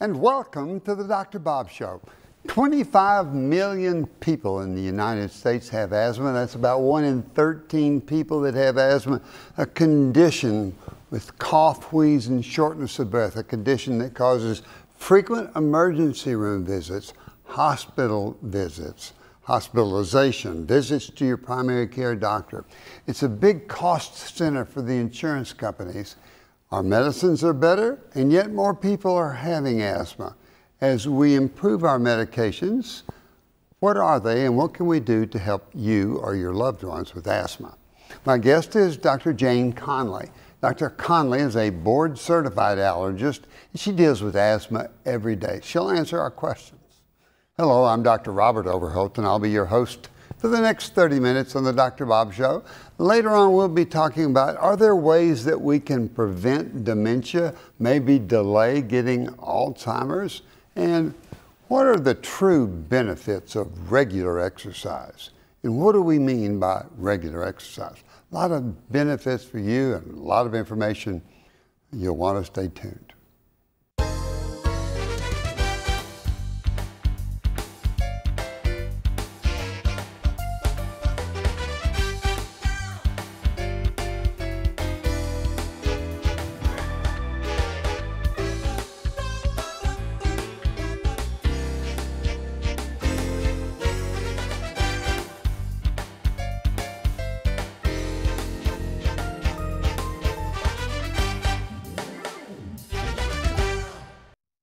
and welcome to the Dr. Bob Show. 25 million people in the United States have asthma. That's about 1 in 13 people that have asthma, a condition with cough, wheeze, and shortness of breath, a condition that causes frequent emergency room visits, hospital visits, hospitalization, visits to your primary care doctor. It's a big cost center for the insurance companies. Our medicines are better, and yet more people are having asthma. As we improve our medications, what are they and what can we do to help you or your loved ones with asthma? My guest is Dr. Jane Conley. Dr. Conley is a board-certified allergist, and she deals with asthma every day. She'll answer our questions. Hello, I'm Dr. Robert Overholt, and I'll be your host for the next 30 minutes on the Dr. Bob Show. Later on, we'll be talking about, are there ways that we can prevent dementia, maybe delay getting Alzheimer's? And what are the true benefits of regular exercise? And what do we mean by regular exercise? A lot of benefits for you and a lot of information. You'll want to stay tuned.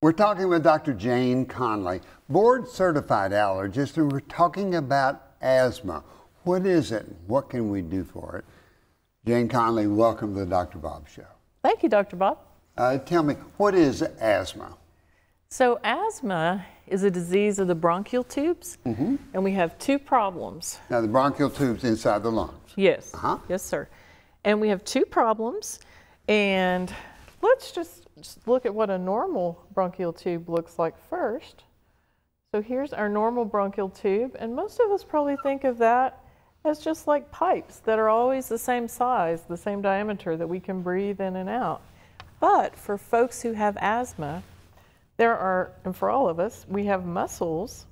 We're talking with Dr. Jane Conley, board-certified allergist, and we're talking about asthma. What is it? What can we do for it? Jane Conley, welcome to the Dr. Bob Show. Thank you, Dr. Bob. Tell me, what is asthma? So asthma is a disease of the bronchial tubes, and we have two problems. Now, the bronchial tubes inside the lungs. Yes, yes, sir. And we have two problems, and let's just look at what a normal bronchial tube looks like first. So here's our normal bronchial tube, and most of us probably think of that as just like pipes that are always the same size, the same diameter that we can breathe in and out. But for folks who have asthma, and for all of us, we have muscles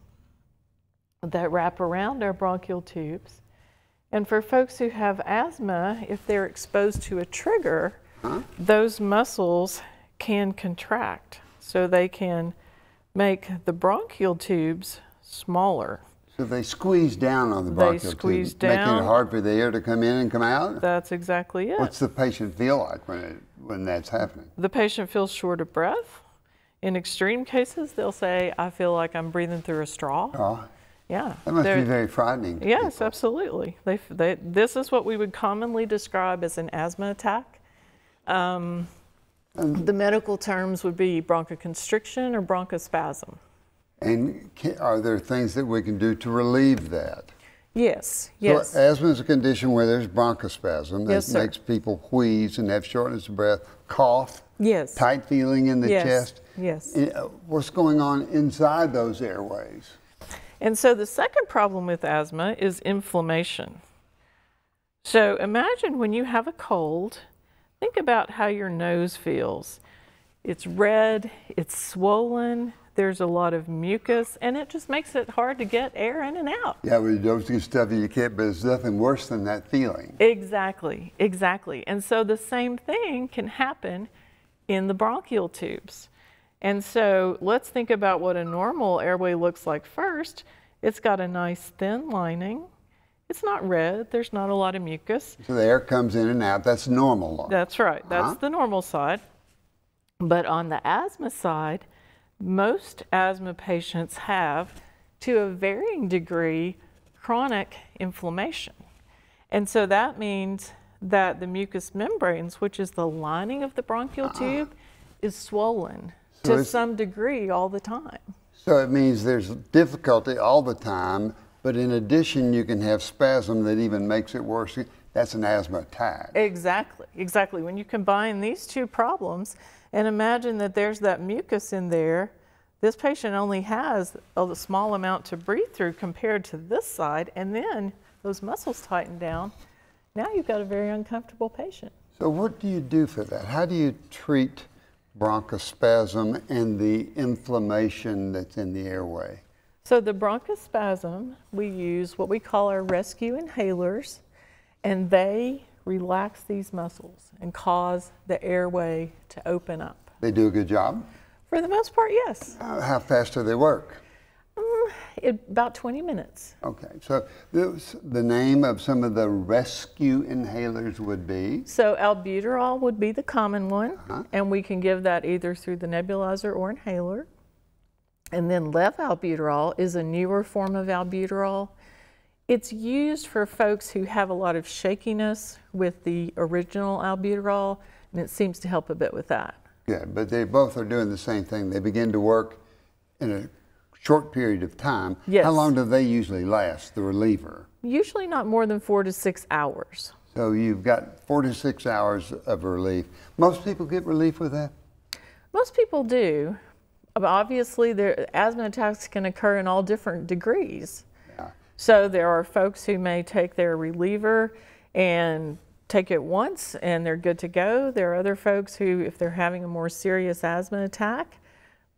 that wrap around our bronchial tubes. And for folks who have asthma, if they're exposed to a trigger, those muscles can contract, so they can make the bronchial tubes smaller. So they squeeze down on the bronchial tubes, making it hard for the air to come in and come out? That's exactly it. What's the patient feel like when that's happening? The patient feels short of breath. In extreme cases, they'll say, I feel like I'm breathing through a straw. Oh. Yeah. That must be very frightening. Yes, absolutely. This is what we would commonly describe as an asthma attack. The medical terms would be bronchoconstriction or bronchospasm. And are there things that we can do to relieve that? Yes, yes. So asthma is a condition where there's bronchospasm that makes people wheeze and have shortness of breath, cough, tight feeling in the chest. Yes. What's going on inside those airways? And so the second problem with asthma is inflammation. So imagine when you have a cold, think about how your nose feels. It's red, it's swollen, there's a lot of mucus, and it just makes it hard to get air in and out. Yeah, but those stuff you can't, but there's nothing worse than that feeling. Exactly, exactly. And so the same thing can happen in the bronchial tubes. And so let's think about what a normal airway looks like first. It's got a nice thin lining. It's not red, there's not a lot of mucus. So the air comes in and out, that's normal. That's right, that's the normal side. But on the asthma side, most asthma patients have, to a varying degree, chronic inflammation. And so that means that the mucous membranes, which is the lining of the bronchial tube, is swollen to some degree all the time. So it means there's difficulty all the time, but in addition, you can have spasm that even makes it worse. That's an asthma attack. Exactly, exactly. When you combine these two problems, and imagine that there's that mucus in there, this patient only has a small amount to breathe through compared to this side, and then those muscles tighten down. Now you've got a very uncomfortable patient. So what do you do for that? How do you treat bronchospasm and the inflammation that's in the airway? So the bronchospasm, we use what we call our rescue inhalers, and they relax these muscles and cause the airway to open up. They do a good job? For the most part, yes. How fast do they work? About 20 minutes. Okay, so the name of some of the rescue inhalers would be? So albuterol would be the common one, and we can give that either through the nebulizer or inhaler. And then levalbuterol is a newer form of albuterol. It's used for folks who have a lot of shakiness with the original albuterol, and it seems to help a bit with that. Yeah, but they both are doing the same thing. They begin to work in a short period of time. Yes. How long do they usually last, the reliever? Usually not more than 4 to 6 hours. So you've got 4 to 6 hours of relief. Most people get relief with that? Most people do. Obviously, asthma attacks can occur in all different degrees. Yeah. So there are folks who may take their reliever and take it once and they're good to go. There are other folks who, if they're having a more serious asthma attack,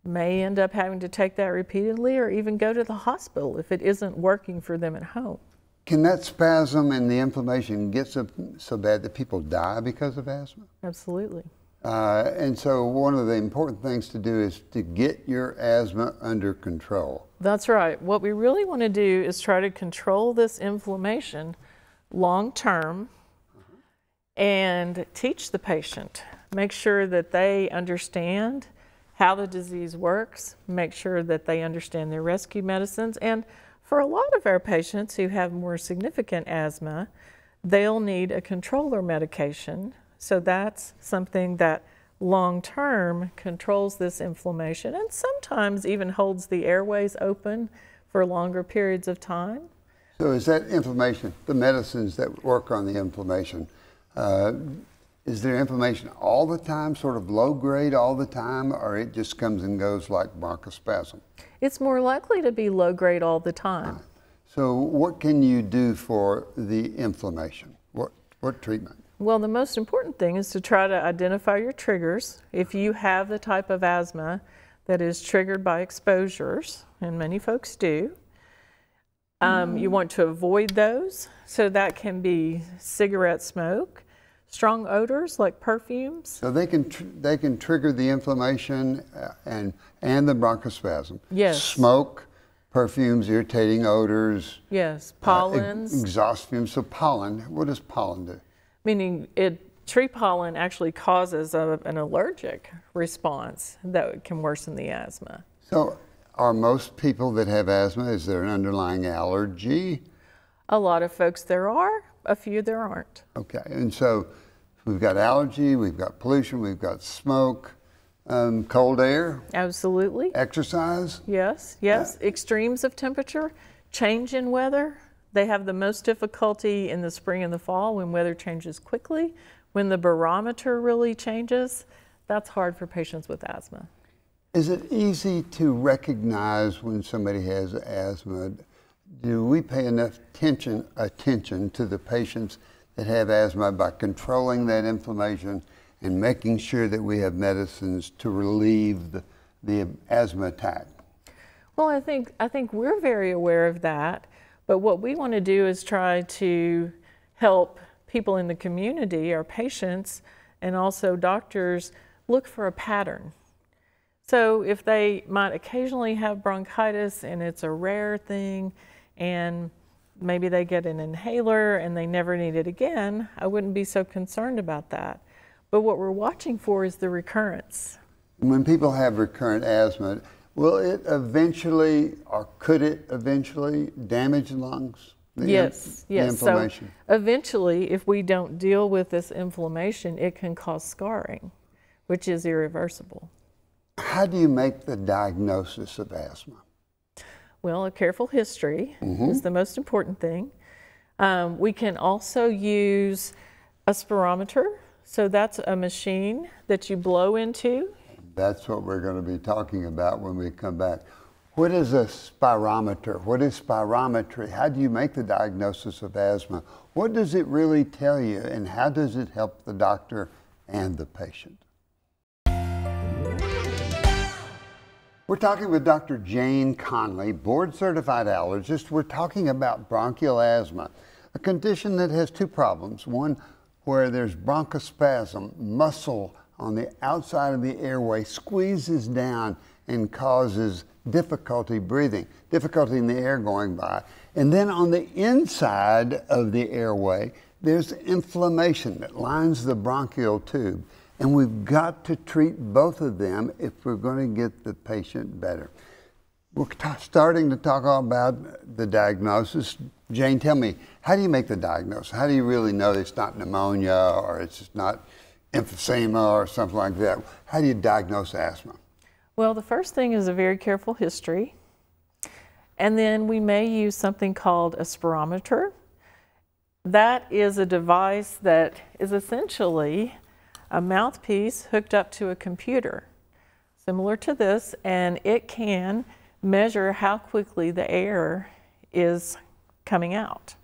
may end up having to take that repeatedly or even go to the hospital if it isn't working for them at home. Can that spasm and the inflammation get so bad that people die because of asthma? Absolutely. And so one of the important things to do is to get your asthma under control. That's right. What we really want to do is try to control this inflammation long term and teach the patient. Make sure that they understand how the disease works, make sure that they understand their rescue medicines. And for a lot of our patients who have more significant asthma, they'll need a controller medication. So that's something that long-term controls this inflammation and sometimes even holds the airways open for longer periods of time. So is that inflammation, the medicines that work on the inflammation, is there inflammation all the time, sort of low grade all the time, or it just comes and goes like bronchospasm? It's more likely to be low grade all the time. So what can you do for the inflammation? What treatment? Well, the most important thing is to try to identify your triggers. If you have the type of asthma that is triggered by exposures, and many folks do, you want to avoid those. So that can be cigarette smoke, strong odors like perfumes. So they can trigger the inflammation and the bronchospasm. Yes. Smoke, perfumes, irritating odors. Yes, pollens. Exhaust fumes. So pollen, what does pollen do? Meaning tree pollen actually causes an allergic response that can worsen the asthma. So are most people that have asthma, is there an underlying allergy? A lot of folks there are, a few there aren't. Okay, and so we've got allergy, we've got pollution, we've got smoke, cold air. Absolutely. Exercise. Yes, yes. Extremes of temperature, change in weather. They have the most difficulty in the spring and the fall when weather changes quickly. When the barometer really changes, that's hard for patients with asthma. Is it easy to recognize when somebody has asthma? Do we pay enough attention to the patients that have asthma by controlling that inflammation and making sure that we have medicines to relieve the asthma attack? Well, I think we're very aware of that. But what we want to do is try to help people in the community, our patients, and also doctors, look for a pattern. So if they might occasionally have bronchitis and it's a rare thing, and maybe they get an inhaler and they never need it again, I wouldn't be so concerned about that. But what we're watching for is the recurrence. When people have recurrent asthma, will it eventually, or could it eventually damage the lungs? Yes. The inflammation. So eventually, if we don't deal with this inflammation, it can cause scarring, which is irreversible. How do you make the diagnosis of asthma? Well, a careful history is the most important thing. We can also use a spirometer. So that's a machine that you blow into. That's what we're going to be talking about when we come back. What is a spirometer? What is spirometry? How do you make the diagnosis of asthma? What does it really tell you, and how does it help the doctor and the patient? We're talking with Dr. Jane Conley, board-certified allergist. We're talking about bronchial asthma, a condition that has two problems. One, where there's bronchospasm, muscle on the outside of the airway squeezes down and causes difficulty breathing, difficulty in the air going by. And then on the inside of the airway, there's inflammation that lines the bronchial tube. And we've got to treat both of them if we're going to get the patient better. We're starting to talk all about the diagnosis. Jane, tell me, how do you make the diagnosis? How do you really know it's not pneumonia or it's not emphysema or something like that? How do you diagnose asthma? Well, the first thing is a very careful history. And then we may use something called a spirometer. That is a device that is essentially a mouthpiece hooked up to a computer, similar to this, and it can measure how quickly the air is coming out.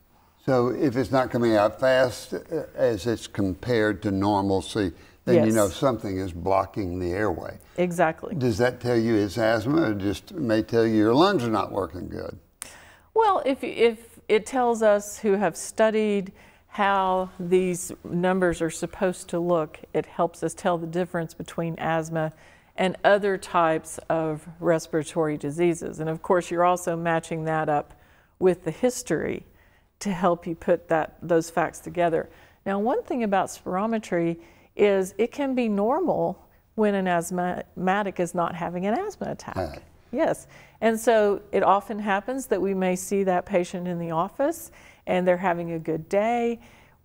So if it's not coming out fast as it's compared to normalcy, then yes, you know something is blocking the airway. Exactly. Does that tell you it's asthma, or just may tell you your lungs are not working good? Well, if it tells us who have studied how these numbers are supposed to look, it helps us tell the difference between asthma and other types of respiratory diseases. And of course, you're also matching that up with the history to help you put those facts together. Now, one thing about spirometry is it can be normal when an asthmatic is not having an asthma attack. Yes, and so it often happens that we may see that patient in the office and they're having a good day.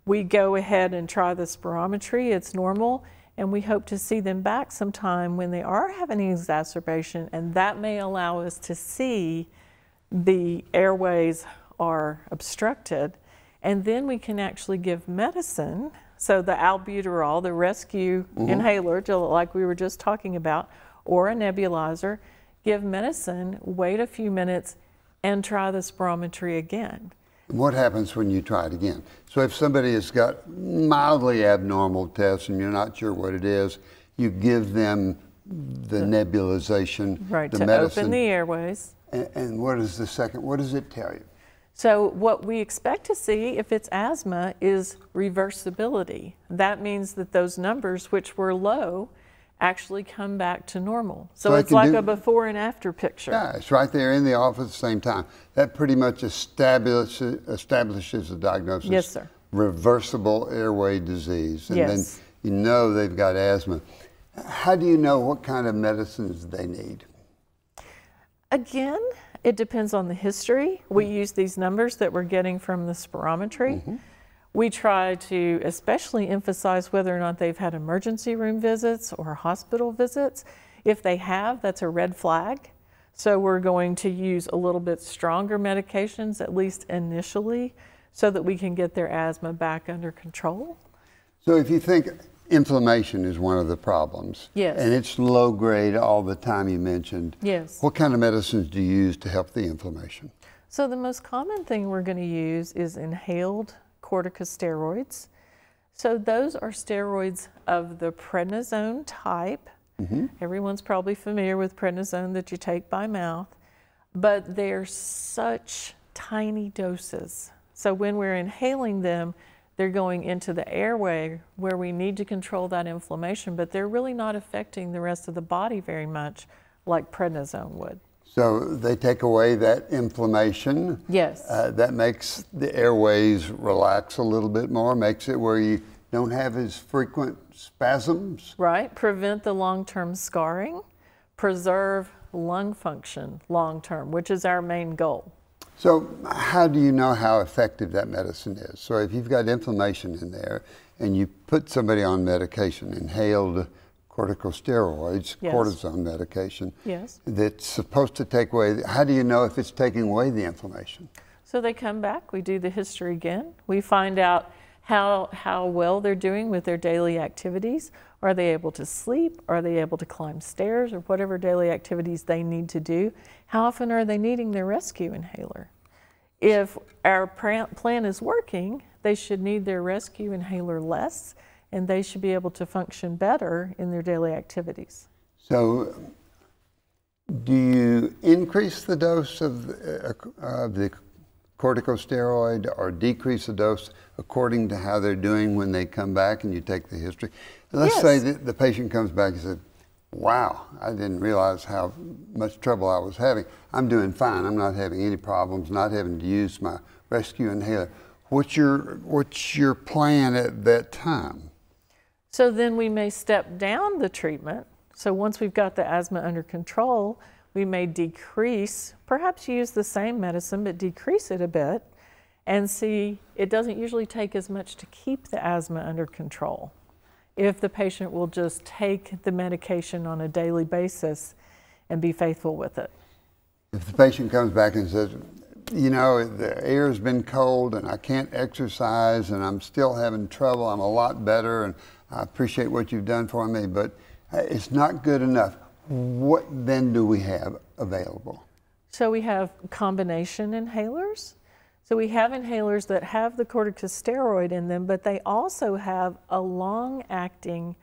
We go ahead and try the spirometry, it's normal, and we hope to see them back sometime when they are having an exacerbation, and that may allow us to see the airways are obstructed, and then we can actually give medicine. So the albuterol, the rescue inhaler, like we were just talking about, or a nebulizer, give medicine, wait a few minutes, and try the spirometry again. What happens when you try it again? So if somebody has got mildly abnormal tests and you're not sure what it is, you give them the nebulization, right, the to medicine. Open the airways. And what is the second, what does it tell you? So what we expect to see if it's asthma is reversibility. That means that those numbers, which were low, actually come back to normal. So it's like a before and after picture. Yeah, it's right there in the office at the same time. That pretty much establishes the diagnosis. Yes, sir. Reversible airway disease. And yes, then you know they've got asthma. How do you know what kind of medicines they need? Again, it depends on the history. We use these numbers that we're getting from the spirometry. We try to especially emphasize whether or not they've had emergency room visits or hospital visits. If they have, that's a red flag. So we're going to use a little bit stronger medications, at least initially, so that we can get their asthma back under control. So if you think inflammation is one of the problems, yes, and it's low grade all the time you mentioned, yes, what kind of medicines do you use to help the inflammation? So the most common thing we're going to use is inhaled corticosteroids. So those are steroids of the prednisone type. Everyone's probably familiar with prednisone that you take by mouth, but they're such tiny doses. So when we're inhaling them, they're going into the airway where we need to control that inflammation, but they're really not affecting the rest of the body very much like prednisone would. So they take away that inflammation. Yes. That makes the airways relax a little bit more, makes it where you don't have as frequent spasms. Right. Prevent the long-term scarring, preserve lung function long-term, which is our main goal. So how do you know how effective that medicine is? So if you've got inflammation in there and you put somebody on medication, inhaled corticosteroids, yes, cortisone medication, yes, that's supposed to take away, how do you know if it's taking away the inflammation? So they come back, we do the history again, we find out how well they're doing with their daily activities. Are they able to sleep? Are they able to climb stairs, or whatever daily activities they need to do? How often are they needing their rescue inhaler? If our plan is working, they should need their rescue inhaler less, and they should be able to function better in their daily activities. So Do you increase the dose of the corticosteroid or decrease the dose according to how they're doing when they come back and you take the history? Let's Yes. say that the patient comes back and says, wow, I didn't realize how much trouble I was having. I'm doing fine. I'm not having any problems, not having to use my rescue inhaler. What's your plan at that time? So then we may step down the treatment. So once we've got the asthma under control, we may decrease, perhaps use the same medicine, but decrease it a bit and see it doesn't usually take as much to keep the asthma under control if the patient will just take the medication on a daily basis and be faithful with it. If the patient comes back and says, you know, the air's been cold and I can't exercise and I'm still having trouble, I'm a lot better and I appreciate what you've done for me, but it's not good enough. What then do we have available? So we have combination inhalers. So we have inhalers that have the corticosteroid in them, but they also have a long-acting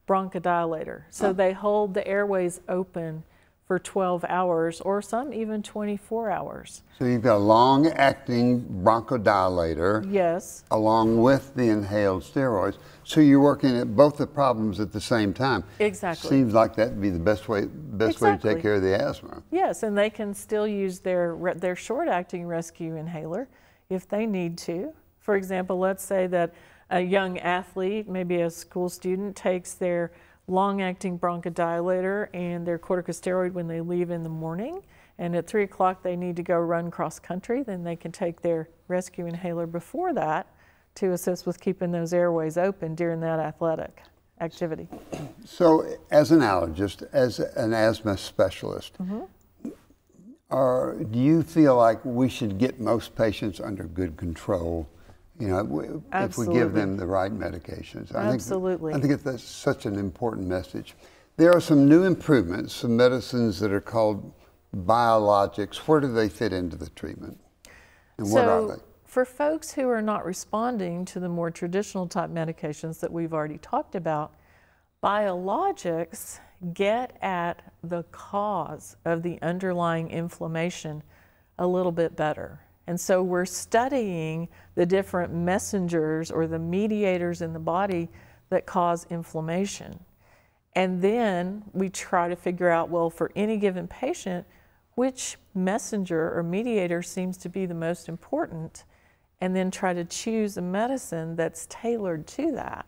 bronchodilator. So they hold the airways open for 12 hours or some even 24 hours. So you've got a long-acting bronchodilator, Yes. along with the inhaled steroids. So you're working at both the problems at the same time. Exactly. Seems like that'd be the best way to take care of the asthma. Yes, and they can still use their short-acting rescue inhaler if they need to. For example, let's say that a young athlete, maybe a school student, takes their long-acting bronchodilator and their corticosteroid when they leave in the morning, and at 3 o'clock they need to go run cross-country, then they can take their rescue inhaler before that to assist with keeping those airways open during that athletic activity. So as an allergist, as an asthma specialist, do you feel like we should get most patients under good control, you know, if we give them the right medications? Absolutely. I think that's such an important message. There are some new improvements, some medicines that are called biologics. Where do they fit into the treatment? And what are they? For folks who are not responding to the more traditional type medications that we've already talked about, biologics get at the cause of the underlying inflammation a little bit better. And so we're studying the different messengers or the mediators in the body that cause inflammation. And then we try to figure out, well, for any given patient, which messenger or mediator seems to be the most important, and then try to choose a medicine that's tailored to that.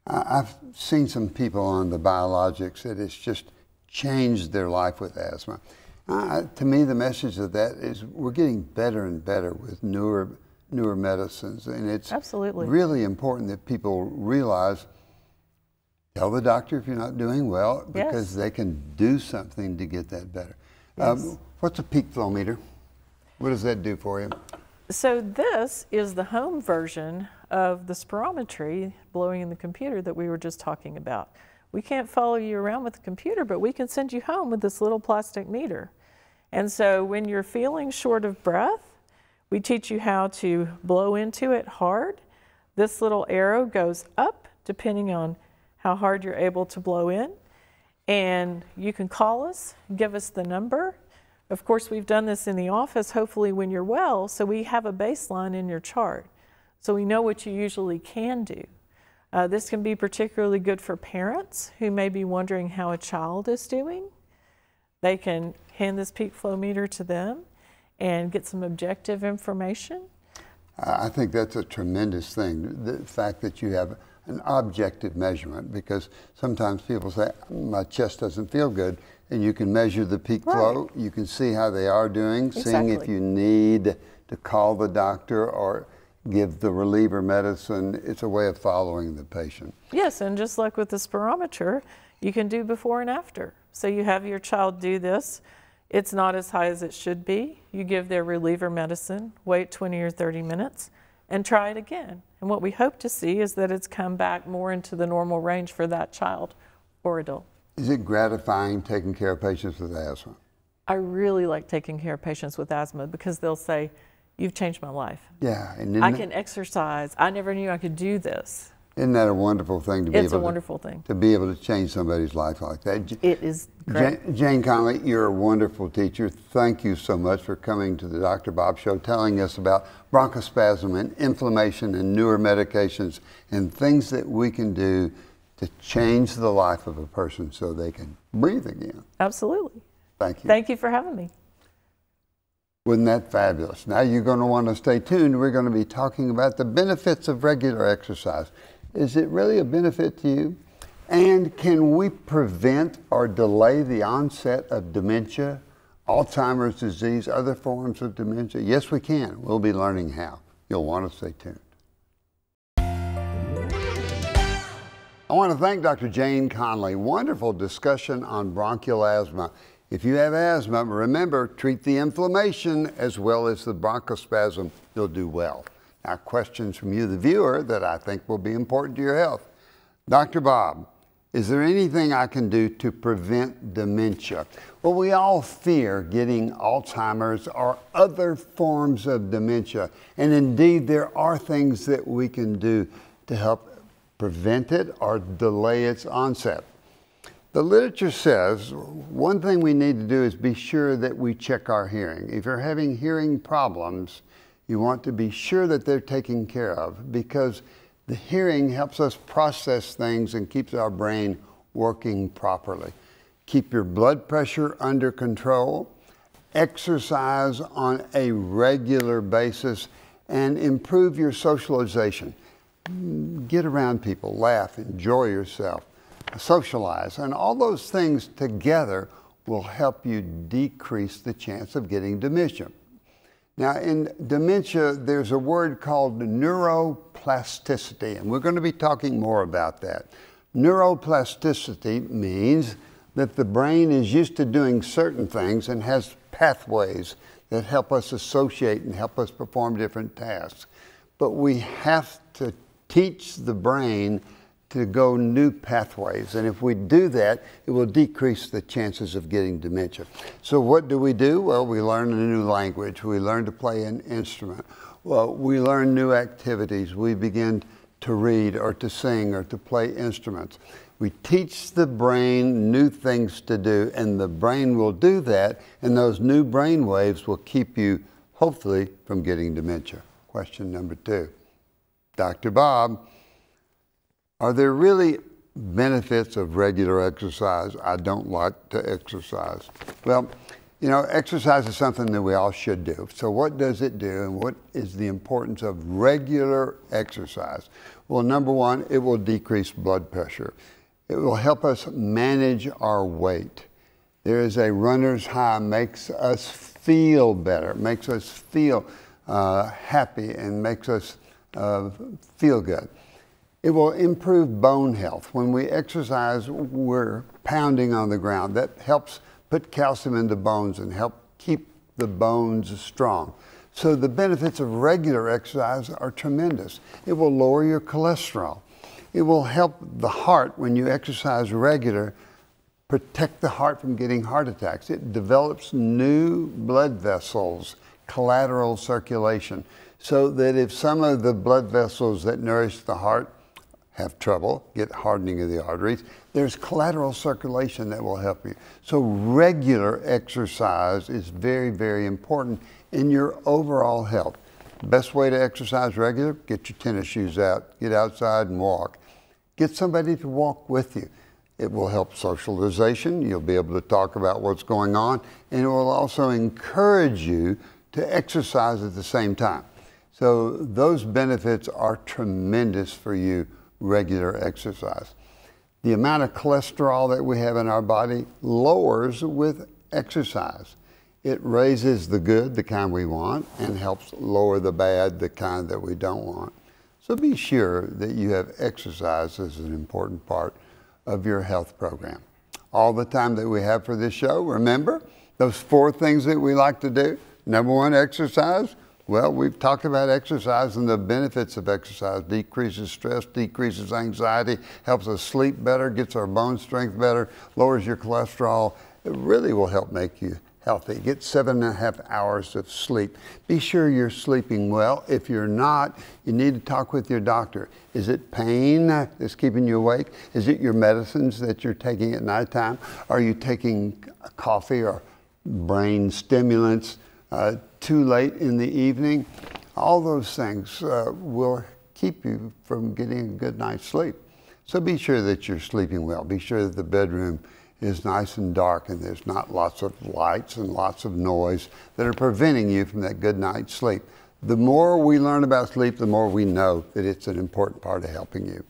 I've seen some people on the biologics that it's just changed their life with asthma. To me, the message of that is we're getting better and better with newer medicines, and it's Absolutely. really important that people realize, tell the doctor if you're not doing well, because they can do something to get that better. Yes. What's a peak flow meter? What does that do for you? So this is the home version of the spirometry blowing in the computer that we were just talking about. We can't follow you around with the computer, but we can send you home with this little plastic meter. And so when you're feeling short of breath, we teach you how to blow into it hard. This little arrow goes up depending on how hard you're able to blow in. And you can call us, give us the number. Of course, we've done this in the office, hopefully when you're well, so we have a baseline in your chart. So we know what you usually can do. This can be particularly good for parents who may be wondering how a child is doing. They can hand this peak flow meter to them and get some objective information. I think that's a tremendous thing, the fact that you have an objective measurement, because sometimes people say, my chest doesn't feel good, and you can measure the peak flow, you can see how they are doing, seeing if you need to call the doctor or give the reliever medicine. It's a way of following the patient. Yes, and just like with the spirometer, you can do before and after. So you have your child do this. It's not as high as it should be. You give their reliever medicine, wait 20 or 30 minutes, and try it again. And what we hope to see is that it's come back more into the normal range for that child or adult. Is it gratifying taking care of patients with asthma? I really like taking care of patients with asthma because they'll say, you've changed my life. Yeah. And I can exercise. I never knew I could do this. Isn't that a wonderful thing to be It's able a wonderful thing. to be able to change somebody's life like that? It is great. Jane Conley, you're a wonderful teacher. Thank you so much for coming to the Dr. Bob Show, telling us about bronchospasm and inflammation and newer medications and things that we can do to change the life of a person so they can breathe again. Absolutely. Thank you. Thank you for having me. Wasn't that fabulous? Now you're going to want to stay tuned. We're going to be talking about the benefits of regular exercise. Is it really a benefit to you? And can we prevent or delay the onset of dementia, Alzheimer's disease, other forms of dementia? Yes, we can. We'll be learning how. You'll want to stay tuned. I want to thank Dr. Jane Conley. Wonderful discussion on bronchial asthma. If you have asthma, remember, treat the inflammation as well as the bronchospasm. You'll do well. Now, questions from you, the viewer, that I think will be important to your health. Dr. Bob, is there anything I can do to prevent dementia? Well, we all fear getting Alzheimer's or other forms of dementia. And indeed, there are things that we can do to help prevent it or delay its onset. The literature says one thing we need to do is be sure that we check our hearing. If you're having hearing problems, you want to be sure that they're taken care of, because the hearing helps us process things and keeps our brain working properly. Keep your blood pressure under control, exercise on a regular basis, and improve your socialization. Get around people, laugh, enjoy yourself, socialize, and all those things together will help you decrease the chance of getting dementia. Now, in dementia, there's a word called neuroplasticity, and we're going to be talking more about that. Neuroplasticity means that the brain is used to doing certain things and has pathways that help us associate and help us perform different tasks. But we have to teach the brain to go new pathways. And if we do that, it will decrease the chances of getting dementia. So what do? Well, we learn a new language. We learn to play an instrument. Well, we learn new activities. We begin to read or to sing or to play instruments. We teach the brain new things to do, and the brain will do that, and those new brain waves will keep you, hopefully, from getting dementia. Question number 2. Dr. Bob, are there really benefits of regular exercise? I don't like to exercise. Well, you know, exercise is something that we all should do. So what does it do, and what is the importance of regular exercise? Well, number 1, it will decrease blood pressure. It will help us manage our weight. There is a runner's high, makes us feel better, makes us feel happy, and makes us feel good. It will improve bone health. When we exercise, we're pounding on the ground. That helps put calcium into bones and help keep the bones strong. So the benefits of regular exercise are tremendous. It will lower your cholesterol. It will help the heart, when you exercise regular, protect the heart from getting heart attacks. It develops new blood vessels, collateral circulation, so that if some of the blood vessels that nourish the heart have trouble, get hardening of the arteries, there's collateral circulation that will help you. So regular exercise is very, very important in your overall health. The best way to exercise regular, get your tennis shoes out, get outside and walk. Get somebody to walk with you. It will help socialization. You'll be able to talk about what's going on, and it will also encourage you to exercise at the same time. So those benefits are tremendous for you, regular exercise. The amount of cholesterol that we have in our body lowers with exercise. It raises the good, the kind we want, and helps lower the bad, the kind that we don't want. So be sure that you have exercise as an important part of your health program. All the time that we have for this show, remember those 4 things that we like to do. Number 1, exercise. Well, we've talked about exercise and the benefits of exercise. Decreases stress, decreases anxiety, helps us sleep better, gets our bone strength better, lowers your cholesterol. It really will help make you healthy. Get 7.5 hours of sleep. Be sure you're sleeping well. If you're not, you need to talk with your doctor. Is it pain that's keeping you awake? Is it your medicines that you're taking at nighttime? Are you taking coffee or brain stimulants too late in the evening? All those things will keep you from getting a good night's sleep. So be sure that you're sleeping well. Be sure that the bedroom is nice and dark and there's not lots of lights and lots of noise that are preventing you from that good night's sleep. The more we learn about sleep, the more we know that it's an important part of helping you.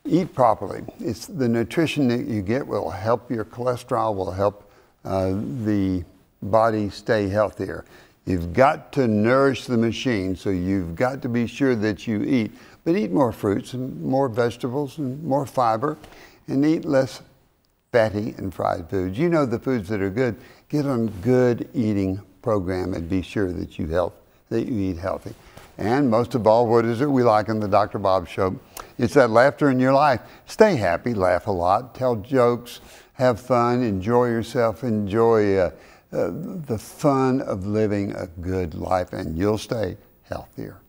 Eat properly. It's the nutrition that you get will help your cholesterol, will help the body stay healthier. You've got to nourish the machine, so you've got to be sure that you eat. But eat more fruits and more vegetables and more fiber, and eat less fatty and fried foods. You know the foods that are good. Get on a good eating program and be sure that you eat healthy. And most of all, what is it we like on the Dr. Bob Show? It's that laughter in your life. Stay happy, laugh a lot, tell jokes, have fun, enjoy yourself, enjoy the fun of living a good life, and you'll stay healthier.